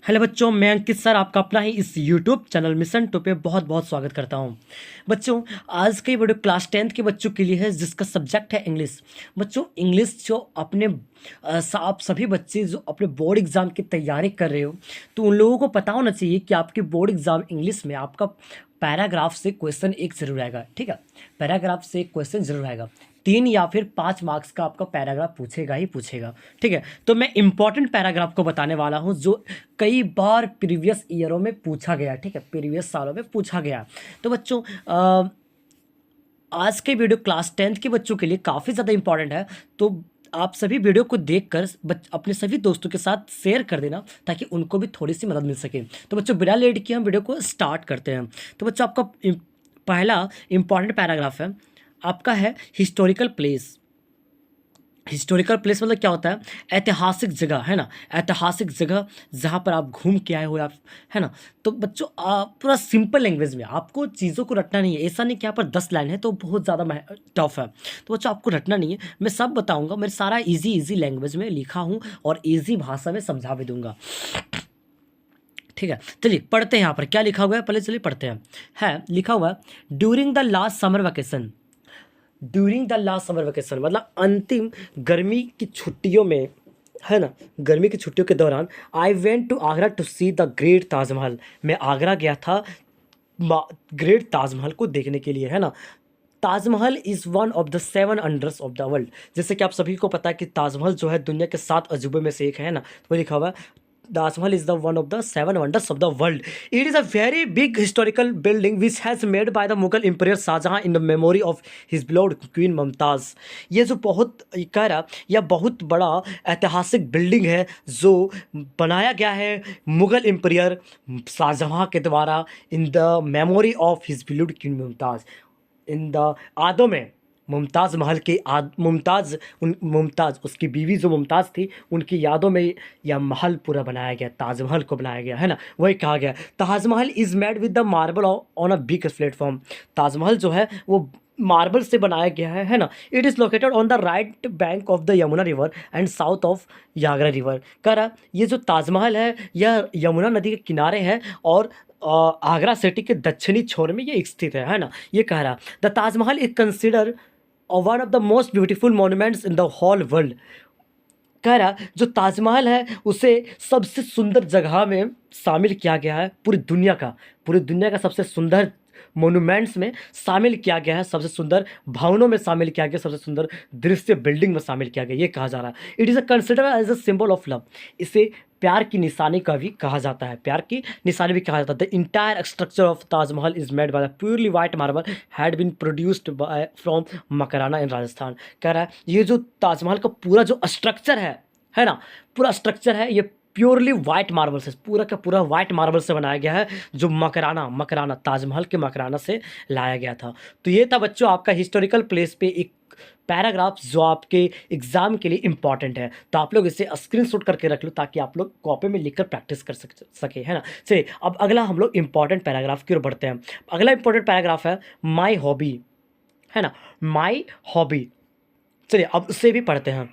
Hello बच्चों, मैं अंकित sir आपका अपना ही इस यूट्यूब चैनल मिशन टू पे बहुत बहुत स्वागत करता हूं। बच्चों, आज की वीडियो क्लास 10th के बच्चों के लिए है जिसका सब्जेक्ट है इंग्लिश। बच्चों, इंग्लिश जो अपने आप सभी बच्चे जो अपने बोर्ड एग्ज़ाम की तैयारी कर रहे हो, तो उन लोगों को पता होना चाहिए कि आपके बोर्ड एग्ज़ाम इंग्लिश में आपका पैराग्राफ से क्वेश्चन एक जरूर आएगा। ठीक है, पैराग्राफ से क्वेश्चन जरूर आएगा। 3 या फिर 5 मार्क्स का आपका पैराग्राफ पूछेगा ही पूछेगा। ठीक है, तो मैं इंपॉर्टेंट पैराग्राफ को बताने वाला हूँ जो कई बार प्रीवियस ईयरों में पूछा गया। ठीक है, प्रीवियस सालों में पूछा गया। तो बच्चों, आज के वीडियो क्लास 10th के बच्चों के लिए काफ़ी ज़्यादा इंपॉर्टेंट है। तो आप सभी वीडियो को देखकर अपने सभी दोस्तों के साथ शेयर कर देना ताकि उनको भी थोड़ी सी मदद मिल सके। तो बच्चों, बिना लेट किए हम वीडियो को स्टार्ट करते हैं। तो बच्चों, आपका पहला इंपॉर्टेंट पैराग्राफ है, आपका है हिस्टोरिकल प्लेस। हिस्टोरिकल प्लेस मतलब क्या होता है? ऐतिहासिक जगह, है ना। ऐतिहासिक जगह जहाँ पर आप घूम के आए हो आप, है ना। तो बच्चों, पूरा सिंपल लैंग्वेज में आपको चीज़ों को रटना नहीं है। ऐसा नहीं कि यहाँ पर 10 लाइन है तो बहुत ज़्यादा टफ है। तो बच्चों, आपको रटना नहीं है, मैं सब बताऊँगा। मैं सारा ईजी लैंग्वेज में लिखा हूँ और ईजी भाषा में समझा भी दूंगा। ठीक है, चलिए पढ़ते हैं। यहाँ पर क्या लिखा हुआ है, पहले चलिए पढ़ते हैं। है लिखा हुआ है, during the last summer vacation. During the last summer vacation मतलब अंतिम गर्मी की छुट्टियों में, है ना। गर्मी की छुट्टियों के दौरान I went to Agra to see the great Taj Mahal. मैं आगरा गया था ग्रेट ताजमहल को देखने के लिए, है ना। Taj Mahal is one of the 7 wonders of the world. जैसे कि आप सभी को पता है कि ताजमहल जो है दुनिया के 7 अजूबे में से एक है ना। तो वो लिखा हुआ है, Taj Mahal is the one of the 7 wonders of the world. It is a very big historical building which has made by the Mughal Emperor Shahjahan in the memory of his beloved Queen Mumtaz. ये जो बहुत कह रहा यह बहुत बड़ा ऐतिहासिक building है जो बनाया गया है मुग़ल एम्परर शाहजहाँ के द्वारा in the memory of his beloved Queen Mumtaz. In the यादों में मुमताज़ महल के मुमताज़ उसकी बीवी जो मुमताज़ थी उनकी यादों में यह महल पूरा बनाया गया, ताजमहल को बनाया गया, है ना। वही कहा गया Taj Mahal is made with the marble on a big platform. Taj Mahal जो है वो मार्बल से बनाया गया है ना। It is located on the right bank of the Yamuna river and south of Agra river. कह रहा ये जो ताजमहल है यह यमुना नदी के किनारे है और आगरा सिटी के दक्षिणी छोर में ये स्थित है ना। ये कह रहा the Taj Mahal is consider one of the most beautiful monuments in the whole world. कह रहा जो ताजमहल है उसे सबसे सुंदर जगह में शामिल किया गया है पूरी दुनिया का सबसे सुंदर मोन्यूमेंट्स में शामिल किया गया है, सबसे सुंदर भवनों में शामिल किया गया, सबसे सुंदर दृश्य बिल्डिंग में शामिल किया गया। ये कहा जा रहा है it is a consider as a symbol of love. इसे प्यार की निशानी का भी कहा जाता है, प्यार की निशानी भी कहा जाता है। The entire structure of Taj Mahal is made by purely white marble had been produced by from Makrana इन राजस्थान। कह रहा है ये जो ताजमहल का पूरा जो स्ट्रक्चर है ना, पूरा स्ट्रक्चर है ये प्योरली वाइट मार्बल से, पूरा का पूरा वाइट मार्बल से बनाया गया है जो मकराना ताजमहल के मकराना से लाया गया था। तो ये था बच्चों आपका हिस्टोरिकल प्लेस पे एक पैराग्राफ जो आपके एग्जाम के लिए इंपॉर्टेंट है। तो आप लोग इसे स्क्रीनशॉट करके रख लो ताकि आप लोग कॉपी में लिखकर प्रैक्टिस कर सके, है ना। चलिए अब अगला हम लोग इंपॉर्टेंट पैराग्राफ की ओर बढ़ते हैं। अगला इंपॉर्टेंट पैराग्राफ है माई हॉबी, है ना। माई हॉबी, चलिए अब उससे भी पढ़ते हैं।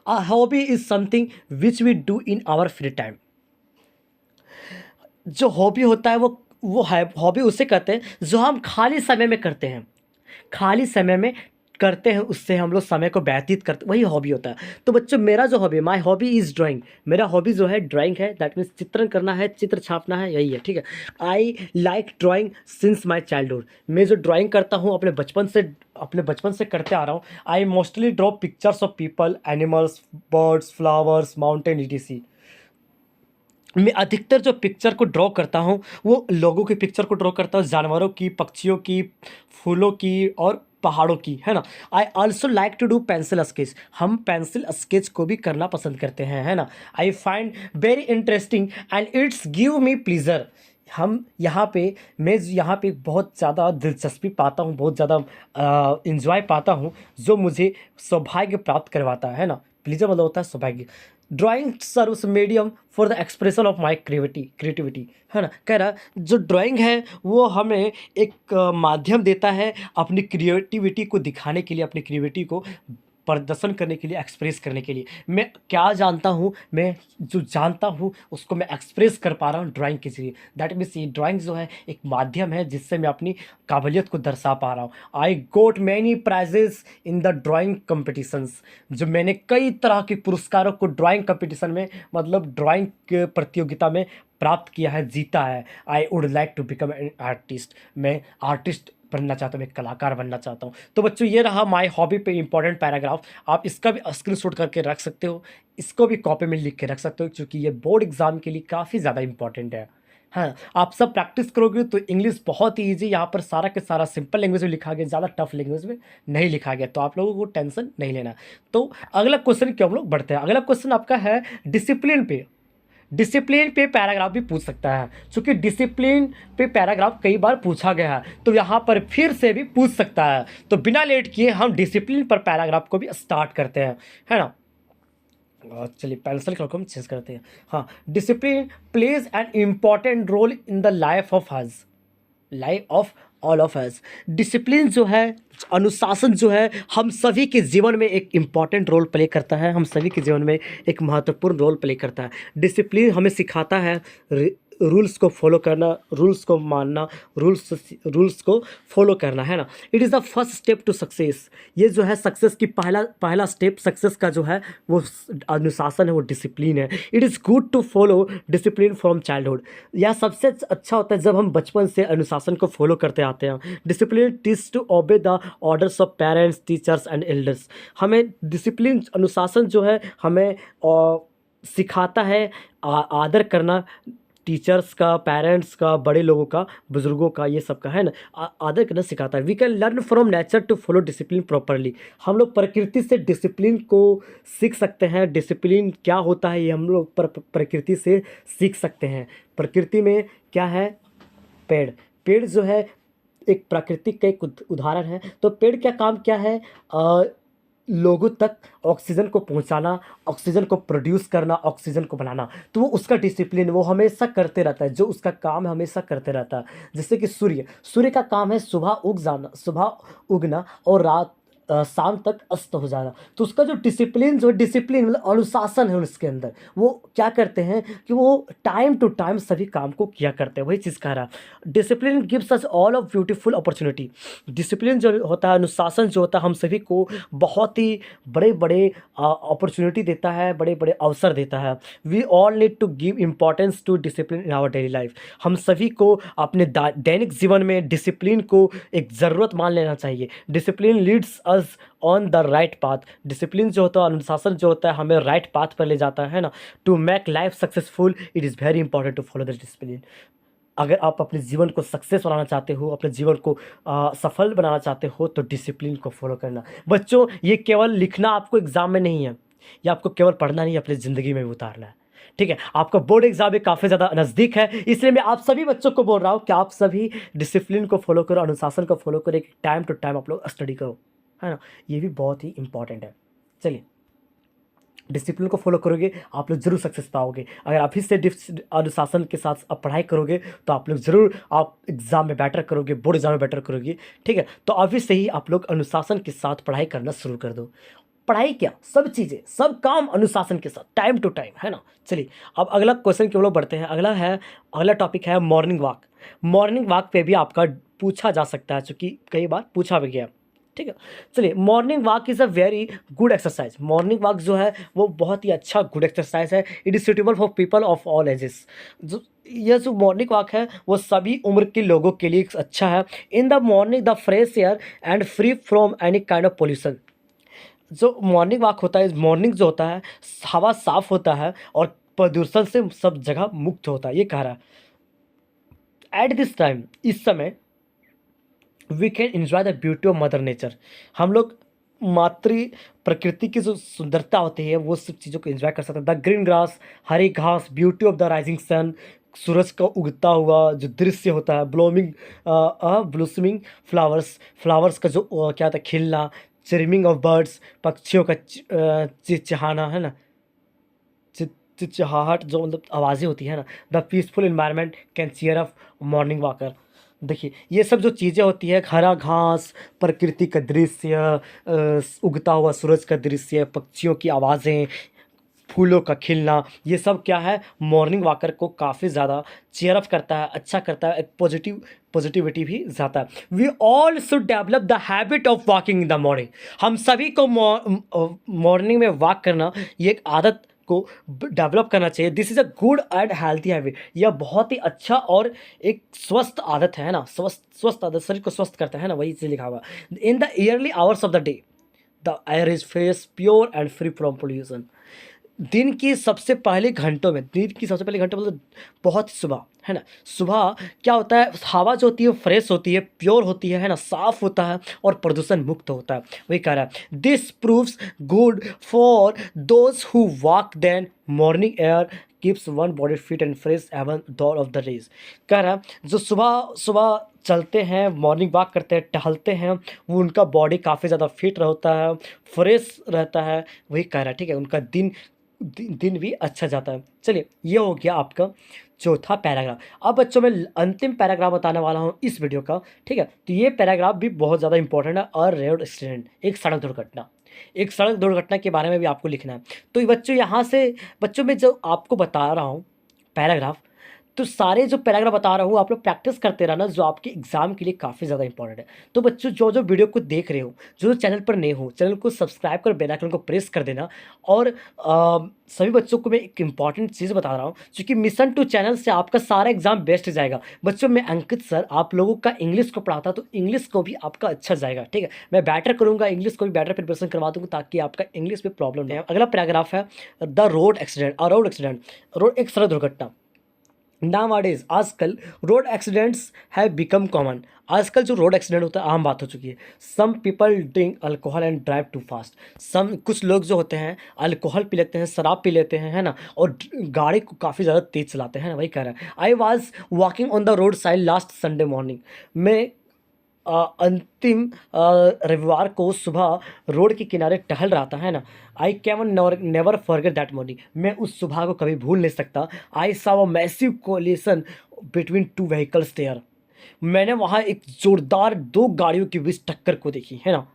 A hobby is something which we do in our free time. जो हॉबी होता है वो है हॉबी उसे कहते हैं जो हम खाली समय में करते हैं, खाली समय में करते हैं, उससे हम लोग समय को व्यतीत करते, वही हॉबी होता है। तो बच्चों, मेरा जो hobby, my hobby is drawing. मेरा हॉबी जो है ड्राइंग है, दैट मीन्स चित्रण करना है, चित्र छापना है, यही है। ठीक है, I like drawing since my childhood. मैं जो ड्राइंग करता हूँ अपने बचपन से करते आ रहा हूँ। I mostly draw pictures of people, animals, birds, flowers, mountain etc। मैं अधिकतर जो पिक्चर को ड्रॉ करता हूँ वो लोगों की पिक्चर को ड्रॉ करता हूँ, जानवरों की, पक्षियों की, फूलों की और पहाड़ों की, है ना। I also like to do pencil sketch. हम पेंसिल स्केच को भी करना पसंद करते हैं, है ना। I find very interesting and it's give me pleasure. मैं यहाँ पे बहुत ज़्यादा दिलचस्पी पाता हूँ, बहुत ज़्यादा इंजॉय पाता हूँ, जो मुझे सौभाग्य प्राप्त करवाता है ना। प्लीज़र मतलब होता है सौभाग्य। Drawing serves medium for the expression of my creativity, है ना। कह रहा जो ड्राइंग है वो हमें एक माध्यम देता है अपनी क्रिएटिविटी को दिखाने के लिए, अपनी क्रिएटिविटी को प्रदर्शन करने के लिए, एक्सप्रेस करने के लिए। मैं क्या जानता हूँ, मैं जो जानता हूँ उसको मैं एक्सप्रेस कर पा रहा हूँ ड्राइंग के ज़रिए। दैट मीन्स ये ड्राइंग जो है एक माध्यम है जिससे मैं अपनी काबिलियत को दर्शा पा रहा हूँ। I got many prizes in the drawing competitions. जो मैंने कई तरह के पुरस्कारों को ड्राइंग कॉम्पिटिशन में, मतलब ड्राइंग के प्रतियोगिता में प्राप्त किया है, जीता है। I would like to become an artist. मैं आर्टिस्ट बनना चाहता हूँ, मैं कलाकार बनना चाहता हूँ। तो बच्चों ये रहा माय हॉबी पे इंपॉर्टेंट पैराग्राफ। आप इसका भी स्क्रीनशॉट करके रख सकते हो, इसको भी कॉपी में लिख के रख सकते हो, क्योंकि ये बोर्ड एग्जाम के लिए काफ़ी ज़्यादा इंपॉर्टेंट है। हाँ, आप सब प्रैक्टिस करोगे तो इंग्लिश बहुत ही ईजी, यहाँ पर सारा के सारा सिंपल लैंग्वेज में लिखा गया, ज़्यादा टफ लैंग्वेज में नहीं लिखा गया, तो आप लोगों को टेंशन नहीं लेना। तो अगला क्वेश्चन की हम लोग बढ़ते हैं। अगला क्वेश्चन आपका है डिसिप्लिन पे। डिसिप्लिन पे पैराग्राफ भी पूछ सकता है, क्योंकि डिसिप्लिन पे पैराग्राफ कई बार पूछा गया है, तो यहाँ पर फिर से भी पूछ सकता है। तो बिना लेट किए हम डिसिप्लिन पर पैराग्राफ को भी स्टार्ट करते हैं, है ना। चलिए पेंसिल कलर को हम चेंज करते हैं। हाँ, discipline plays an important role in the life of us, life of all of us. Discipline जो है, अनुशासन जो है, हम सभी के जीवन में एक इम्पॉर्टेंट रोल प्ले करता है, हम सभी के जीवन में एक महत्वपूर्ण रोल प्ले करता है। डिसिप्लिन हमें सिखाता है रूल्स को फॉलो करना, रूल्स को मानना, रूल्स को फॉलो करना, है ना। It is the first step to success. ये जो है सक्सेस की पहला स्टेप, सक्सेस का जो है वो अनुशासन है, वो डिसिप्लिन है। It is good to follow discipline from childhood. यह सबसे अच्छा होता है जब हम बचपन से अनुशासन को फॉलो करते आते हैं। Discipline teach to obey the orders of parents, teachers and elders. हमें डिसिप्लिन, अनुशासन जो है हमें सिखाता है आदर करना, टीचर्स का, पेरेंट्स का, बड़े लोगों का, बुजुर्गों का, ये सब का, है ना, आदर करना सिखाता है। We can learn from nature to follow discipline properly. हम लोग प्रकृति से डिसिप्लिन को सीख सकते हैं। डिसिप्लिन क्या होता है ये हम लोग प्रकृति से सीख सकते हैं। प्रकृति में क्या है, पेड़। पेड़ जो है एक प्राकृतिक का एक उदाहरण है। तो पेड़ क्या काम क्या है, लोगों तक ऑक्सीजन को पहुंचाना, ऑक्सीजन को प्रोड्यूस करना, ऑक्सीजन को बनाना। तो वो उसका डिसिप्लिन, वो हमेशा करते रहता है, जो उसका काम है हमेशा करते रहता है। जैसे कि सूर्य का काम है सुबह उगना और रात शाम तक अस्त हो जाना। तो उसका जो डिसिप्लिन, जो डिसिप्लिन मतलब अनुशासन है उसके अंदर, वो क्या करते हैं कि वो टाइम टू टाइम सभी काम को किया करते हैं। वही चीज़ कह रहा, discipline gives us all of beautiful opportunity. Discipline जो होता है, अनुशासन जो होता है, हम सभी को बहुत ही बड़े बड़े अपॉर्चुनिटी देता है, बड़े बड़े अवसर देता है। We all need to give importance to discipline in our daily life. हम सभी को अपने दैनिक जीवन में डिसिप्लिन को एक ज़रूरत मान लेना चाहिए। Discipline leads us on the right path. Discipline जो होता है, अनुशासन जो होता है, हमें राइट पाथ पर ले जाता है ना। To make life successful it is very important to follow the discipline. अगर आप अपने जीवन को सक्सेस बनाना चाहते हो, अपने जीवन को सफल बनाना चाहते हो, तो डिसिप्लिन को फॉलो करना। बच्चों, ये केवल लिखना आपको एग्जाम में नहीं है, ये आपको केवल पढ़ना नहीं है, अपनी ज़िंदगी में भी उतारना है। ठीक है, आपका बोर्ड एग्जाम भी काफ़ी ज़्यादा नज़दीक है, इसलिए मैं आप सभी बच्चों को बोल रहा हूँ कि आप सभी डिसिप्लिन को फॉलो करो, अनुशासन को फॉलो करो, टाइम टू टाइम आप लोग स्टडी करो, है ना। ये भी बहुत ही इंपॉर्टेंट है। चलिए, डिसिप्लिन को फॉलो करोगे आप लोग जरूर सक्सेस पाओगे। अगर आप इससे अनुशासन के साथ आप पढ़ाई करोगे तो आप लोग ज़रूर, आप एग्ज़ाम में बेटर करोगे, बोर्ड एग्जाम में बेटर करोगे। ठीक है, तो अभी से ही आप लोग अनुशासन के साथ पढ़ाई करना शुरू कर दो। पढ़ाई क्या, सब चीज़ें, सब काम अनुशासन के साथ, टाइम टू टाइम, है ना। चलिए, अब अगला क्वेश्चन की हम लोग बढ़ते हैं। अगला टॉपिक है मॉर्निंग वॉक। मॉर्निंग वॉक पे भी आपका पूछा जा सकता है, चूँकि कई बार पूछा भी गया। ठीक है, चलिए, morning walk is a very good exercise. Morning walk जो है वो बहुत ही अच्छा गुड एक्सरसाइज है। It is suitable for people of all ages. जो मॉर्निंग वॉक है वो सभी उम्र के लोगों के लिए अच्छा है। इन the morning the fresh air and free from any kind of pollution. जो मॉर्निंग वॉक होता है, मॉर्निंग जो होता है, हवा साफ होता है और प्रदूषण से सब जगह मुक्त होता है, ये कह रहा है। एट दिस टाइम, इस समय, we can enjoy the beauty of mother nature. हम लोग मातृ प्रकृति की जो सुंदरता होती है वो सब चीज़ों को एंजॉय कर सकते हैं। द ग्रीन ग्रास, हरी घास, beauty of the rising sun, सूरज का उगता हुआ जो दृश्य होता है, ब्लूसमिंग फ्लावर्स का जो क्या होता है, खिलना, चिरमिंग ऑफ बर्ड्स, पक्षियों का चिचहाना, है ना, चिचहाहट जो मतलब आवाज़ें होती है ना। The peaceful environment can cheer up morning walker. देखिए ये सब जो चीज़ें होती है, हरा घास, प्रकृति का दृश्य, उगता हुआ सूरज का दृश्य, पक्षियों की आवाज़ें, फूलों का खिलना, ये सब क्या है, मॉर्निंग वॉकर को काफ़ी ज़्यादा चीयर अप करता है, अच्छा करता है, एक पॉजिटिविटी भी जाता है। We all should develop the habit of walking in the morning. हम सभी को मॉर्निंग में वॉक करना, ये एक आदत को डेवलप करना चाहिए। This is a good and healthy habit. यह बहुत ही अच्छा और एक स्वस्थ आदत है ना, स्वस्थ आदत शरीर को स्वस्थ करता है ना, वही से लिखा हुआ। In the yearly hours of the day the air is fresh, pure and free from pollution. दिन की सबसे पहले घंटों में, दिन की सबसे पहले घंटों मतलब बहुत सुबह, है ना। सुबह क्या होता है, हवा जो होती है फ्रेश होती है, प्योर होती है ना, साफ होता है और प्रदूषण मुक्त होता है। वही कह रहा है, this proves good for those who walk then morning air keeps one body fit and fresh even दौर ऑफ द रेज। कह रहा है जो सुबह सुबह चलते हैं, मॉर्निंग वॉक करते हैं, टहलते हैं, वो उनका बॉडी काफ़ी ज़्यादा फिट रहता है, फ्रेश रहता है। वही कह रहा है, ठीक है, उनका दिन भी अच्छा जाता है। चलिए ये हो गया आपका चौथा पैराग्राफ। अब बच्चों मैं अंतिम पैराग्राफ बताने वाला हूँ इस वीडियो का, ठीक है। तो ये पैराग्राफ भी बहुत ज़्यादा इंपॉर्टेंट है। अ रोड एक्सीडेंट, एक सड़क दुर्घटना, एक सड़क दुर्घटना के बारे में भी आपको लिखना है। तो बच्चों यहाँ से, बच्चों में जो आपको बता रहा हूँ पैराग्राफ, तो सारे जो पैराग्राफ बता रहा हूँ आप लोग प्रैक्टिस करते रहना, जो आपके एग्जाम के लिए काफ़ी ज़्यादा इंपॉर्टेंट है। तो बच्चों जो जो वीडियो को देख रहे हो, जो चैनल पर नए हो, चैनल को सब्सक्राइब कर बेल आइकन को प्रेस कर देना। और सभी बच्चों को मैं एक इंपॉर्टेंट चीज़ बता रहा हूँ, क्योंकि मिशन टू चैनल से आपका सारा एग्जाम बेस्ट जाएगा। बच्चों मैं अंकित सर आप लोगों का इंग्लिश को पढ़ाता, तो इंग्लिश को भी आपका अच्छा जाएगा, ठीक है। मैं बेटर करूँगा, इंग्लिश को भी बेटर प्रिपरेशन करवा दूँगा, ताकि आपका इंग्लिश में प्रॉब्लम नहीं है। अगला पैराग्राफ है the road accident. Road accident, road एक सड़क दुर्घटना। Nowadays आजकल road accidents have become common. आजकल जो रोड एक्सीडेंट होता है आम बात हो चुकी है। Some people drink alcohol and drive too fast. कुछ लोग जो होते हैं अल्कोहल पी लेते हैं, शराब पी लेते हैं, है ना, और गाड़ी को काफ़ी ज़्यादा तेज़ चलाते हैं ना। वही कह रहा है, I was walking on the road side last Sunday morning. मैं अंतिम रविवार को सुबह रोड के किनारे टहल रहा था, है ना। I can never forget that morning. मैं उस सुबह को कभी भूल नहीं सकता। I saw a massive collision between two vehicles there. मैंने वहाँ एक जोरदार दो गाड़ियों के बीच टक्कर को देखी, है ना,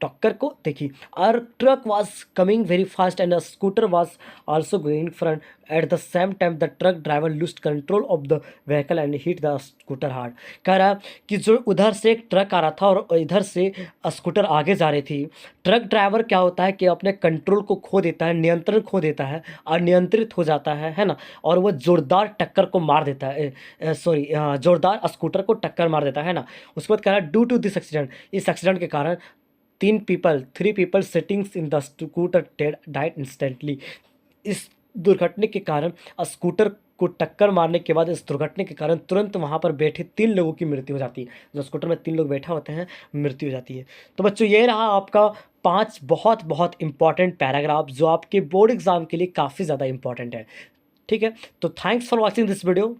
टक्कर को देखी। और truck was coming very fast and a scooter was also going front. At the same time the truck driver लूज्ड control of the vehicle and hit the scooter hard. कह रहा है कि जो उधर से एक ट्रक आ रहा था और इधर से स्कूटर आगे जा रही थी। ट्रक ड्राइवर क्या होता है कि अपने कंट्रोल को खो देता है, नियंत्रण खो देता है, अनियंत्रित हो जाता है ना, और वो जोरदार टक्कर को मार देता है, सॉरी जोरदार स्कूटर को टक्कर मार देता है ना। उसके बाद कह रहा है ड्यू टू दिस एक्सीडेंट, इस एक्सीडेंट के कारण three people sittings in the scooter died instantly. इस दुर्घटना के कारण स्कूटर को टक्कर मारने के बाद, इस दुर्घटना के कारण तुरंत वहाँ पर बैठे 3 लोगों की मृत्यु हो जाती है। जो स्कूटर में 3 लोग बैठा होते हैं, मृत्यु हो जाती है। तो बच्चों ये रहा आपका 5 बहुत बहुत इंपॉर्टेंट पैराग्राफ, जो आपके बोर्ड एग्जाम के लिए काफ़ी ज़्यादा इंपॉर्टेंट है, ठीक है। तो thanks for watching this video.